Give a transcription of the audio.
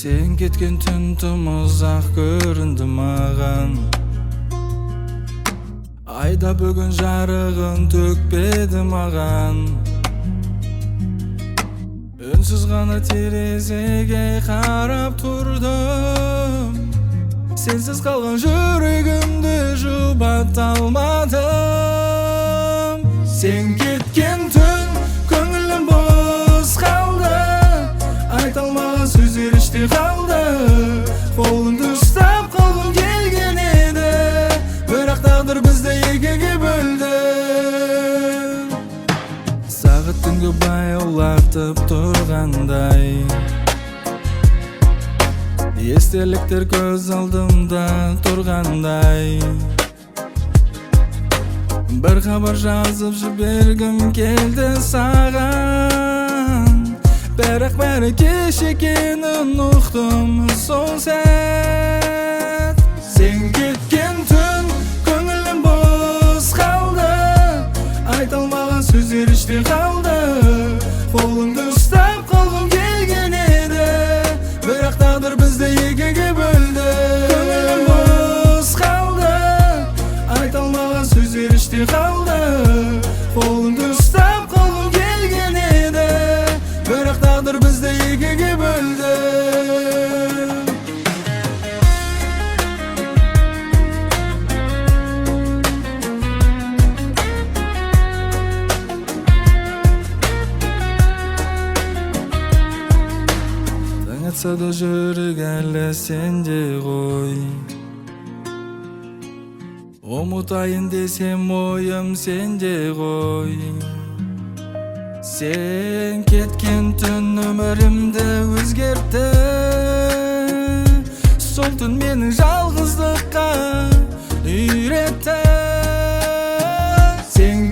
Sen ketken tün tüm uzak göründü mağan. Ayda bugün jarığın tökpedi mağan. Ünsüz gana terezege qarap turdum. Sensiz kalgan жүрегimdi jubatalmadım. Sen ketken tün köngülüm boz kaldı. Aytalmagan сөздөр іште kaldı. Kolumdu ustap kolum kelgen edi. Biroq taqdir bizdi ekege böldü. Сағат түнгі баяулатып тұрғандай, естеліктер көз алдымда тұрғандай. Bir xabar жазып жібергім келді саған. Бірақ бәрі кеш екенін ұқтым сол сәт. Сен кеткен түн көңілім бос қалды. Айталмаған сөздер іште қалды. Қолыңды ұстап қалғым келген еді. Бірақ тағдыр бізді екіге бөлді. Көңілім бос қалды. Айталмаған сөздер іште қалды. Қолыңды ұстап қалғым келген еді. Бірақ тағдыр бізді екіге бөлді. Atsa da жүрек әлі сенде ғой. Ұмытайын десем ойым сенде ғой. Сен кеткен түн өмірімді өзгертті. Сол түн менің жалғыздыққа үйретті. Сен